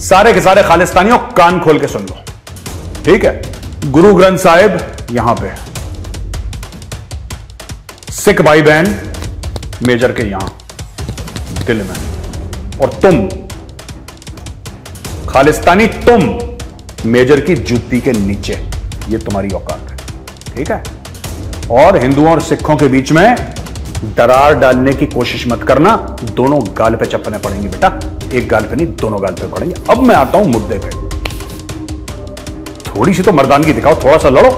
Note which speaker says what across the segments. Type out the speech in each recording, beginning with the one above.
Speaker 1: सारे के सारे खालिस्तानियों कान खोल के सुन लो, ठीक है। गुरु ग्रंथ साहिब यहां पे, सिख भाई बहन मेजर के यहां दिल में, और तुम खालिस्तानी, तुम मेजर की जूती के नीचे। ये तुम्हारी औकात है, ठीक है। और हिंदुओं और सिखों के बीच में दरार डालने की कोशिश मत करना, दोनों गाल पे चप्पलें पड़ेंगी बेटा, एक गाल पे नहीं दोनों गाल पे पड़ेंगे। अब मैं आता हूं मुद्दे पे, थोड़ी सी तो मर्दानगी दिखाओ, थोड़ा सा लड़ो।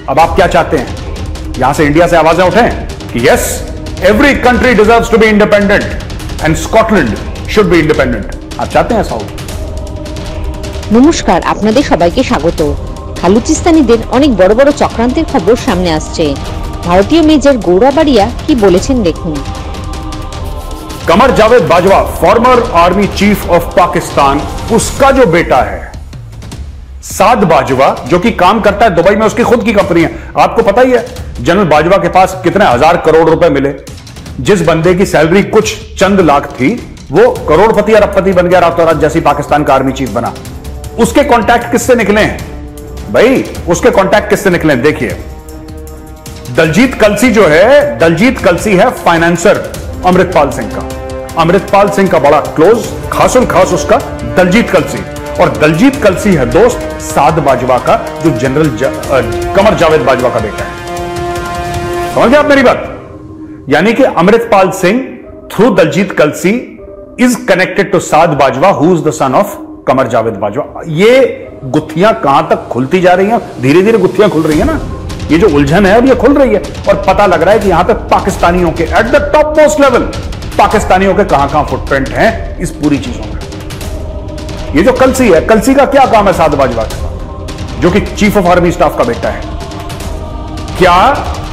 Speaker 1: अब आप क्या चाहते हैं, यहां से इंडिया से आवाजें उठें कि yes every country deserves to be independent and Scotland should be independent. आप चाहते हैं ऐसा हो?
Speaker 2: নমস্কার, আপনাদের সবাইকে স্বাগত। খালুচিস্তানিদের অনেক বড় বড় চক্রান্তের খবর সামনে আসছে। ভারতীয় মেজর গৌরাবাড়িয়া কি বলেছেন দেখুন।
Speaker 1: Qamar Javed Bajwa, former army chief of Pakistan, उसका जो बेटा है साद बाजवा, जो कि काम करता है दुबई में, उसकी खुद की कंपनी है। आपको पता ही है जनरल बाजवा के पास कितने हजार करोड़ रुपए मिले। जिस बंदे की सैलरी कुछ चंद लाख थी, वो करोड़पति अरबपति बन गया रातों रात, जैसे पाकिस्तान का आर्मी चीफ बना। उसके कॉन्टैक्ट किससे निकले हैं भाई, उसके कॉन्टैक्ट किससे निकले? देखिए, दलजीत कलसी जो है, दलजीत कलसी है फाइनेंसर अमृतपाल सिंह का। अमृतपाल सिंह का बड़ा क्लोज, खासुल खास उसका दलजीत कलसी, और दलजीत कलसी है दोस्त साद बाजवा का, जो जनरल कमर जावेद बाजवा का बेटा है। समझ गए आप मेरी बात? यानी कि Amritpal Singh through Daljit Kalsi is connected to Saad Bajwa, who is the son of Qamar Javed Bajwa. ये गुत्थियां कहां तक खुलती जा रही हैं? धीरे धीरे गुत्थियां खुल रही है ना, ये जो उलझन है अब ये खुल रही है, और पता लग रहा है कि यहां पे पाकिस्तानियों के at the top most level, पाकिस्तानियों के कहां कहां फुटप्रिंट हैं इस पूरी चीजों में। ये जो कलसी है, कलसी का क्या काम है साद बाजवा के साथ, जो कि चीफ ऑफ आर्मी स्टाफ का बेटा है? क्या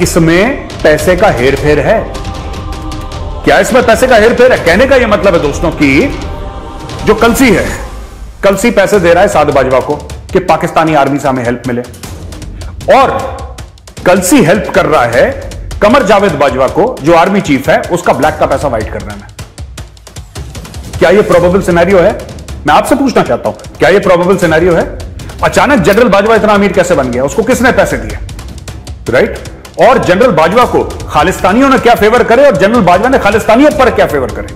Speaker 1: इसमें पैसे का हेरफेर है? क्या इसमें पैसे का हेरफेर है? कहने का यह मतलब है दोस्तों कि जो कलसी है, कलसी पैसे दे रहा है साद बाजवा को कि पाकिस्तानी आर्मी से हमें हेल्प मिले, और कलसी हेल्प कर रहा है कमर जावेद बाजवा को, जो आर्मी चीफ है, उसका ब्लैक का पैसा व्हाइट करने में। क्या यह प्रोबेबल सिनेरियो है? मैं आपसे पूछना चाहता हूं, क्या यह प्रोबेबल सिनेरियो है? अचानक जनरल बाजवा इतना अमीर कैसे बन गया? उसको किसने पैसे दिए? राइट? और जनरल बाजवा को खालिस्तानियों ने क्या फेवर करे, और जनरल बाजवा ने खालिस्तानियों पर क्या फेवर करे?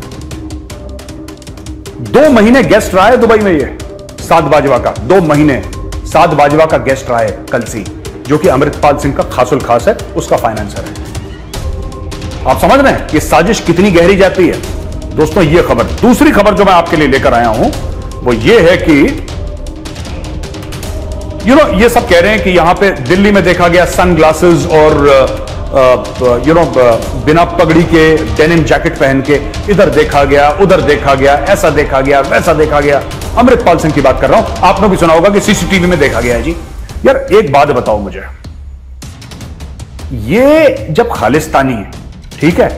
Speaker 1: 2 महीने गेस्ट रहा है दुबई में ये साद बाजवा का, 2 महीने साद बाजवा का गेस्ट रहा है कलसी, जो कि अमृतपाल सिंह का खासुल खास है, उसका फाइनेंसर है। आप समझ रहे हैं ये साजिश कितनी गहरी जाती है दोस्तों? ये खबर, दूसरी खबर जो मैं आपके लिए लेकर आया हूं वो ये है कि ये सब कह रहे हैं कि यहां पे दिल्ली में देखा गया सनग्लासेस और बिना पगड़ी के डेनिम जैकेट पहन के, इधर देखा गया, उधर देखा गया, ऐसा देखा गया, वैसा देखा गया। अमृतपाल सिंह की बात कर रहा हूं, आपने भी सुना होगा कि सीसीटीवी में देखा गया है जी। यार एक बात बताओ मुझे, ये जब खालिस्तानी है, ठीक है,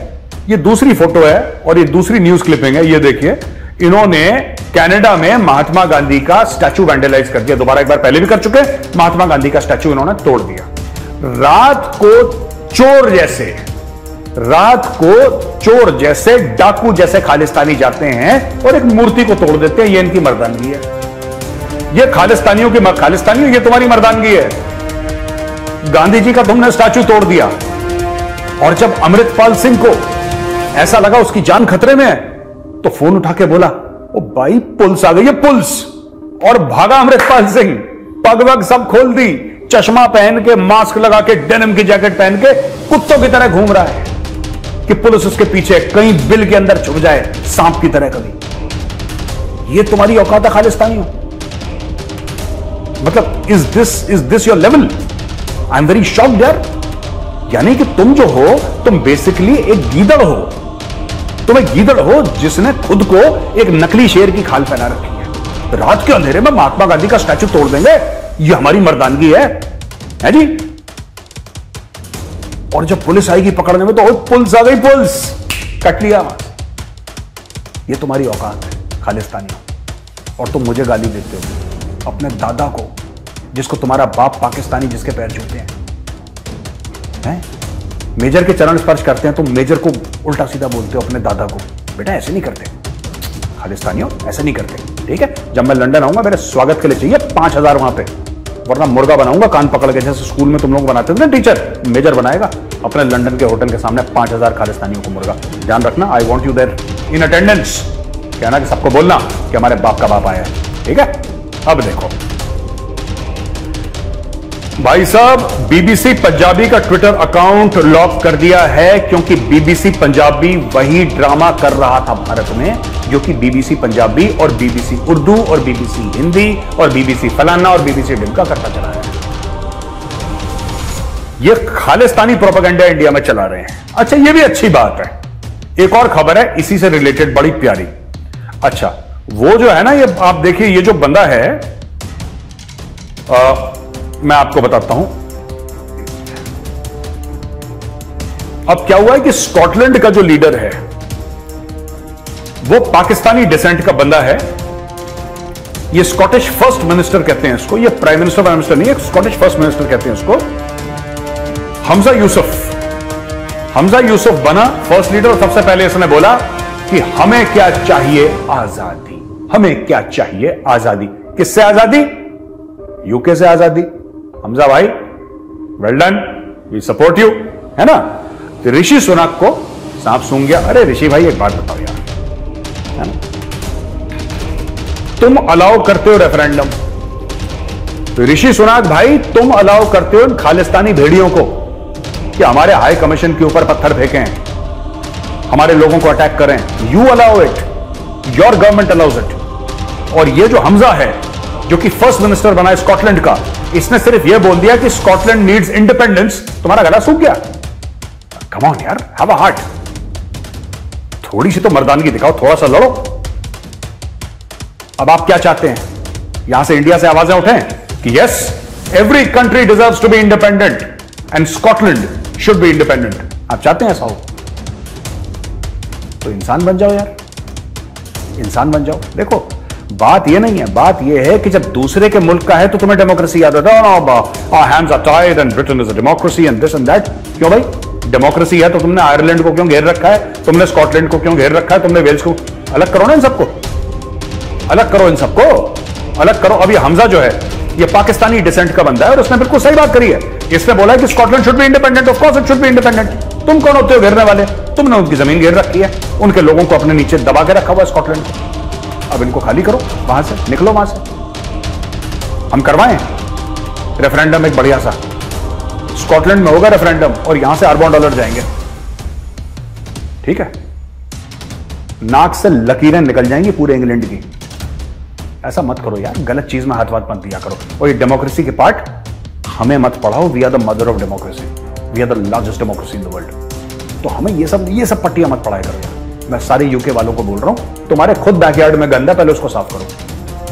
Speaker 1: ये दूसरी फोटो है और ये दूसरी न्यूज क्लिपिंग है, ये देखिए, इन्होंने कनाडा में महात्मा गांधी का स्टैचू वैंडलाइज कर दिया। दोबारा एक बार पहले भी कर चुके, महात्मा गांधी का स्टैचू इन्होंने तोड़ दिया। रात को चोर जैसे डाकू जैसे खालिस्तानी जाते हैं और एक मूर्ति को तोड़ देते हैं। ये इनकी मर्दानगी है, ये खालिस्तानियों की खालिस्तानियों, ये तुम्हारी मर्दानगी है। गांधी जी का तुमने स्टैचू तोड़ दिया, और जब अमृतपाल सिंह को ऐसा लगा उसकी जान खतरे में है, तो फोन उठा के बोला, ओ भाई पुलिस आ गई है, पुलिस, और भागा अमृतपाल सिंह, पग वग सब खोल दी, चश्मा पहन के, मास्क लगा के, डेनिम की जैकेट पहन के कुत्तों की तरह घूम रहा है कि पुलिस उसके पीछे कहीं बिल के अंदर छुप जाए सांप की तरह कभी। ये तुम्हारी औकात है खालिस्तानियों? मतलब is this your level? I am very shocked यार। यानी कि तुम जो हो, तुम बेसिकली एक गीदड़ हो, तुम एक गीदड़ हो जिसने खुद को एक नकली शेर की खाल पहना रखी है। रात के अंधेरे में महात्मा गांधी का स्टैचू तोड़ देंगे, ये हमारी मर्दानगी है जी। और जब पुलिस आएगी पकड़ने में, तो पुलिस आ गई, पुलिस कट लिया। ये तुम्हारी औकात है खालिस्तानियों, और तुम मुझे गाली देते हो अपने दादा को, जिसको तुम्हारा बाप पाकिस्तानी, जिसके पैर छूते हैं। मेजर के चरण स्पर्श करते हैं, तुम मेजर को उल्टा सीधा बोलते हो अपने दादा को। बेटा ऐसे नहीं करते, खालिस्तानियों ऐसे नहीं करते, ठीक है। जब मैं लंदन आऊंगा मेरे स्वागत के लिए चाहिए 5,000 वहां पे, वरना मुर्गा बनाऊंगा कान पकड़ के, जैसे स्कूल में तुम लोग बनाते थे ना टीचर, मेजर बनाएगा अपने लंदन के होटल के सामने 5,000 खालिस्तानियों को मुर्गा। ध्यान रखना, I want you there in attendance. कहना कि सबको बोलना कि हमारे बाप का बाप आया है, ठीक है। अब देखो भाई साहब, बीबीसी पंजाबी का ट्विटर अकाउंट लॉक कर दिया है, क्योंकि बीबीसी पंजाबी वही ड्रामा कर रहा था भारत में जो कि बीबीसी पंजाबी और बीबीसी उर्दू और बीबीसी हिंदी और बीबीसी फलाना और बीबीसी ढिमका करता चला है। ये खालिस्तानी प्रोपेगेंडा इंडिया में चला रहे हैं। अच्छा, ये भी अच्छी बात है। एक और खबर है इसी से रिलेटेड, बड़ी प्यारी। अच्छा, वो जो है ना, ये आप देखिए, ये जो बंदा है, मैं आपको बताता हूं। अब क्या हुआ है कि स्कॉटलैंड का जो लीडर है वो पाकिस्तानी डिसेंट का बंदा है। ये स्कॉटिश फर्स्ट मिनिस्टर कहते हैं इसको, ये प्राइम मिनिस्टर प्राइम मिनिस्टर नहीं है, स्कॉटिश फर्स्ट मिनिस्टर कहते हैं इसको। हमजा यूसुफ, हमजा यूसुफ बना फर्स्ट लीडर, और सबसे पहले इसने बोला कि हमें क्या चाहिए, आजादी। हमें क्या चाहिए, आजादी। किससे आजादी? यूके से आजादी। हमजा भाई, well done, we support you, है ना। तो ऋषि सुनक को सांप सूंघ गया। अरे ऋषि भाई, एक बात बताओ यार, है ना, तुम अलाउ करते हो रेफरेंडम, तो ऋषि सुनक भाई तुम अलाउ करते हो खालिस्तानी भेड़ियों को कि हमारे हाई कमीशन के ऊपर पत्थर फेंकें, हमारे लोगों को अटैक करें। You allow it, your government allows it. और ये जो हमजा है जो कि फर्स्ट मिनिस्टर बना है स्कॉटलैंड का, इसने सिर्फ यह बोल दिया कि स्कॉटलैंड नीड्स इंडिपेंडेंस, तुम्हारा गला सूख गया। कम ऑन यार, हैव अ हार्ट, थोड़ी सी तो मर्दानगी दिखाओ, थोड़ा सा लड़ो। अब आप क्या चाहते हैं? यहां से इंडिया से आवाजें उठें कि yes, every country deserves to be independent and Scotland should be independent. आप चाहते हैं ऐसा हो? तो इंसान बन जाओ यार, इंसान बन जाओ। देखो, बात ये नहीं है, बात ये है कि जब दूसरे के मुल्क का है तो तुम्हें डेमोक्रेसी याद आता है। Our hands are tied and Britain is a democracy and this and that. क्यों भाई? डेमोक्रेसी है तो तुमने आयरलैंड को क्यों घेर रखा है? तुमने स्कॉटलैंड को क्यों घेर रखा है? तुमने वेल्स को? अलग करो ना इन सबको, अलग करो इन सबको, अलग करो। अब ये हमजा जो है, ये पाकिस्तानी डिसेंट का बंदा है और उसने बिल्कुल सही बात करी है। इसने बोला है कि Scotland should be independent, of course it should be independent. तुम कौन होते हो घेरने वाले? तुमने उनकी जमीन घेर रखी है, उनके लोगों को अपने नीचे दबा के रखा हुआ है स्कॉटलैंड को। अब इनको खाली करो, वहां से निकलो, वहां से। हम करवाएं रेफरेंडम एक बढ़िया सा, स्कॉटलैंड में होगा रेफरेंडम और यहां से अरबों डॉलर जाएंगे, ठीक है। नाक से लकीरें निकल जाएंगी पूरे इंग्लैंड की। ऐसा मत करो यार, गलत चीज में हाथ वाथ मत दिया करो। और ये डेमोक्रेसी के पार्ट हमें मत पढ़ाओ। We are the mother of democracy, we are the largest democracy in the world. तो हमें ये सब पट्टियां मत पढ़ाया करो यार। मैं सारे यूके वालों को बोल रहा हूं, तुम्हारे खुद बैकयार्ड में गंदा, पहले उसको साफ करो,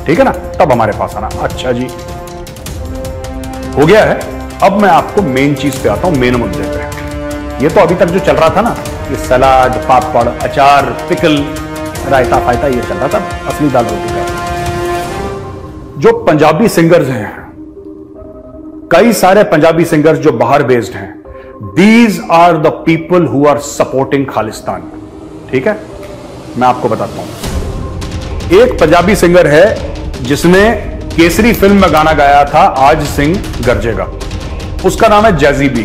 Speaker 1: ठीक है ना, तब हमारे पास आना। अच्छा जी, हो गया है। अब मैं आपको मेन चीज पे आता हूं, मेन मुद्दे पे। ये तो अभी तक जो चल रहा था ना, ये सलाद, पापड़, अचार, पिकल, रायता फायता, ये चल रहा था। असली दाल रोटी का जो पंजाबी सिंगर्स हैं, कई सारे पंजाबी सिंगर्स जो बाहर बेस्ड हैं, these are the people who are supporting Khalistan, ठीक है। मैं आपको बताता हूं, एक पंजाबी सिंगर है जिसने केसरी फिल्म में गाना गाया था, आज सिंह गरजेगा, उसका नाम है जैजी बी,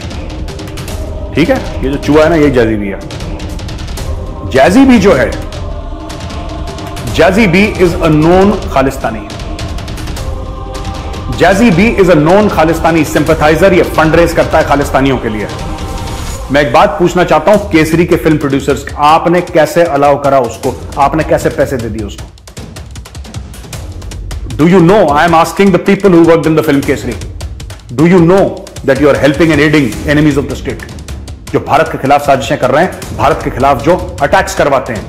Speaker 1: ठीक है। ये जो चूहा है ना, ये जैजी बी है। जैजी बी जो है, Jazzy B is a known Khalistani. Jazzy B is a known Khalistani sympathiser. ये फंड रेज करता है खालिस्तानियों के लिए। मैं एक बात पूछना चाहता हूं केसरी के फिल्म प्रोड्यूसर्स, आपने कैसे अलाउ करा उसको? आपने कैसे पैसे दे दिए उसको? Do you know, I am asking the people who worked in the film Kesari, do you know that you are helping and aiding enemies of the state, जो भारत के खिलाफ साजिशें कर रहे हैं, भारत के खिलाफ जो अटैक्स करवाते हैं,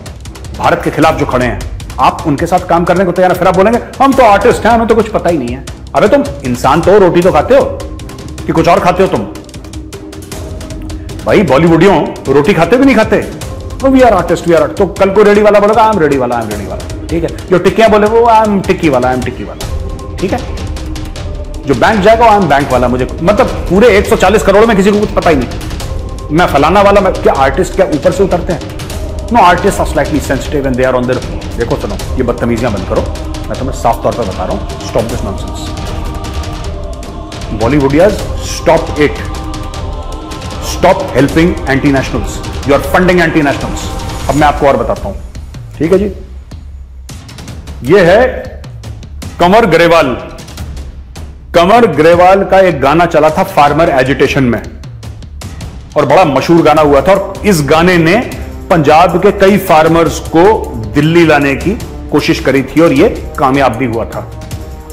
Speaker 1: भारत के खिलाफ जो खड़े हैं, आप उनके साथ काम करने को तैयार हैं? फिर आप बोलेंगे हम तो आर्टिस्ट हैं, हमें तो कुछ पता ही नहीं है। अबे तुम इंसान तो रोटी तो खाते हो कि कुछ और खाते हो तुम? भाई बॉलीवुडियों रोटी खाते भी नहीं खाते। तो we are artist, we are. तो कल को रेडी वाला बोलेगा आई एम रेडी वाला, आई एम रेडी वाला, ठीक है। जो टिक्कियां बोले वो आई एम टिक्की वाला, आई एम टिक्की वाला, ठीक है। जो बैंक जाएगा आई एम बैंक वाला। मुझे मतलब पूरे 140 करोड़ में किसी को कुछ पता ही नहीं, मैं फलाना वाला। मैं क्या आर्टिस्ट क्या ऊपर से उतरते हैं? No, artist are slightly sensitive and they are on there देखो सुनो, ये बदतमीजियां बंद करो, मैं तुम्हें साफ तौर पर बता रहा हूं, स्टॉप दिस नॉनसेंस। बॉलीवुडियाज, stop it. Stop helping anti nationals, you are funding anti nationals. अब मैं आपको और बताता हूं, ठीक है जी। ये है कंवर ग्रेवाल। कंवर ग्रेवाल का एक गाना चला था फार्मर एजिटेशन में, और बड़ा मशहूर गाना हुआ था, और इस गाने ने पंजाब के कई फार्मर्स को दिल्ली लाने की कोशिश करी थी, और ये कामयाब भी हुआ था।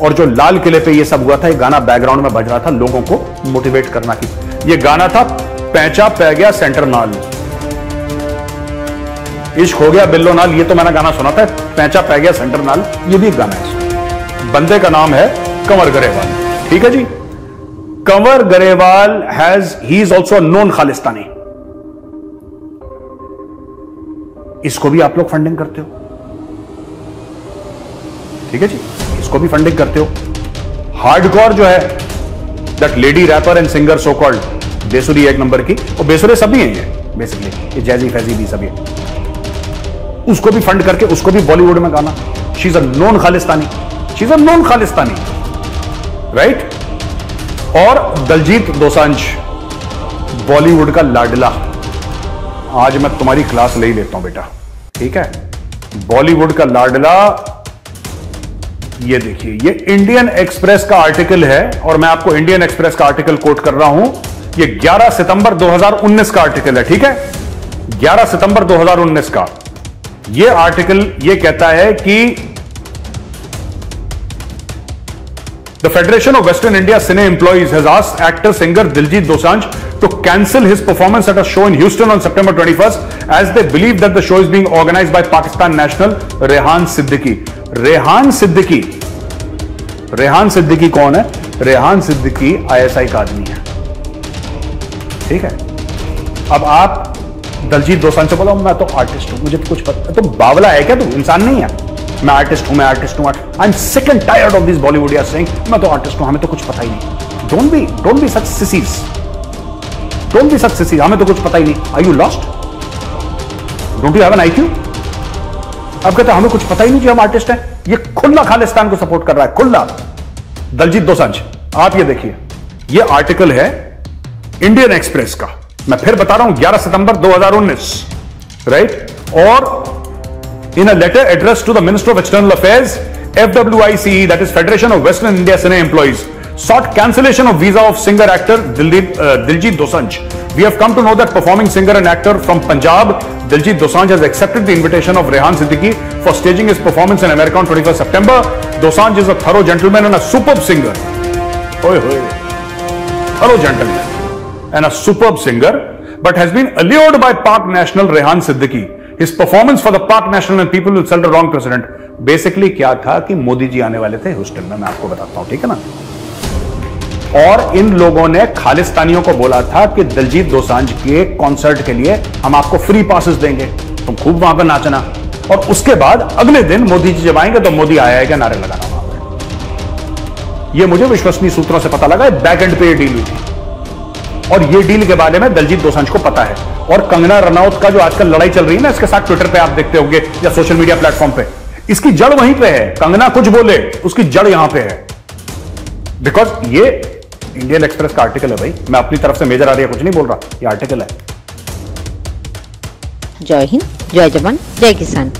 Speaker 1: और जो लाल किले पे ये सब हुआ था, ये गाना बैकग्राउंड में बज रहा था लोगों को मोटिवेट करना की। ये गाना था पैंचा पै गया सेंटर नाल, इश्क हो गया बिल्लो नाल। ये तो मैंने गाना सुना था, पैंचा पै गया सेंटर नाल, ये भी एक गाना है। बंदे का नाम है कंवर ग्रेवाल, ठीक है जी। Kanwar Grewal he is also known Khalistani. इसको भी आप लोग फंडिंग करते हो, ठीक है जी, इसको भी फंडिंग करते हो। हार्डकोर जो है, that lady rapper and singer so called बेसुरी एक नंबर की, और बेसुरे सभी हैं ये बेसिकली, ये जैजी फैजी भी सभी है, उसको भी फंड करके उसको भी बॉलीवुड में गाना। She is a non Khalistani, she is a non Khalistani, right. और दलजीत दोसांझ, बॉलीवुड का लाडला। आज मैं तुम्हारी क्लास ले ही लेता हूं बेटा, ठीक है। बॉलीवुड का लाडला, ये देखिए, ये इंडियन एक्सप्रेस का आर्टिकल है, और मैं आपको इंडियन एक्सप्रेस का आर्टिकल कोट कर रहा हूं। ये 11 सितंबर 2019 का आर्टिकल है, ठीक है, 11 सितंबर 2019 का। ये आर्टिकल ये कहता है कि The Federation of Western India Cine Employees has asked actor singer Diljit Dosanjh to cancel his performance at a show in Houston on September 21st as they believe that the show is being organized by Pakistan national Rehan Siddiqui. Rehan Siddiqui कौन है? Rehan Siddiqui ISI का आदमी है, ठीक है। अब आप दलजीत दोसांझ से बोलो मैं तो आर्टिस्ट हूं, मुझे तो कुछ पता, तो बावला है क्या तू? इंसान नहीं है? मैं आर्टिस्ट हूं, मैं आर्टिस्ट हूं। I am sick and tired of this Bollywood saying मैं तो आर्टिस्ट हूं, हमें तो कुछ पता ही नहीं। Don't be such sissies, don't be such sissies, हमें तो कुछ पता ही नहीं। Are you lost? Don't you have an IQ? अब कहते हमें कुछ पता ही नहीं कि हम आर्टिस्ट हैं। ये खुला खालिस्तान को सपोर्ट कर रहा है, खुला। दलजीत दोसांझ, आप ये देखिए, ये आर्टिकल है इंडियन एक्सप्रेस का, मैं फिर बता रहा हूं, 11 सितंबर 2019, राइट। और in a letter addressed to the Minister of External Affairs, FWICE, that is Federation of Western India Cine Employees, sought cancellation of visa of singer-actor Diljit Dosanjh. We have come to know that performing singer and actor from Punjab, Diljit Dosanjh, has accepted the invitation of Rehan Siddiqui for staging his performance in America on 21st September. Dosanjh is a thorough gentleman and a superb singer. Thorough gentleman and a superb singer, but has been allured by Pak national Rehan Siddiqui. His performance for the Pak national and people will sell the wrong president. Basically क्या था कि मोदी जी आने वाले थे Houston में, मैं आपको बताता हूं, ठीक है ना। और इन लोगों ने खालिस्तानियों को बोला था कि दिलजीत दोसांझ के कॉन्सर्ट के लिए हम आपको फ्री पासेस देंगे, तुम खूब वहां पर नाचना। और उसके बाद अगले दिन मोदी जी जब आएंगे तो मोदी आया है क्या नारे लगाना वहां पर। ये मुझे विश्वसनीय सूत्रों से पता लगा, बैक एंड पे ये डील हुई थी, और ये डील के बारे में दलजीत दोसांझ को पता है। और कंगना रनौत का जो आजकल लड़ाई चल रही है ना इसके साथ, ट्विटर पे आप देखते होंगे या सोशल मीडिया प्लेटफॉर्म पे, इसकी जड़ वहीं पे है। कंगना कुछ बोले, उसकी जड़ यहां पे है, बिकॉज ये इंडियन एक्सप्रेस का आर्टिकल है भाई, मैं अपनी तरफ से मेजर आर्या कुछ नहीं बोल रहा, ये आर्टिकल है।
Speaker 2: जय हिंद, जय जवान, जय किसान।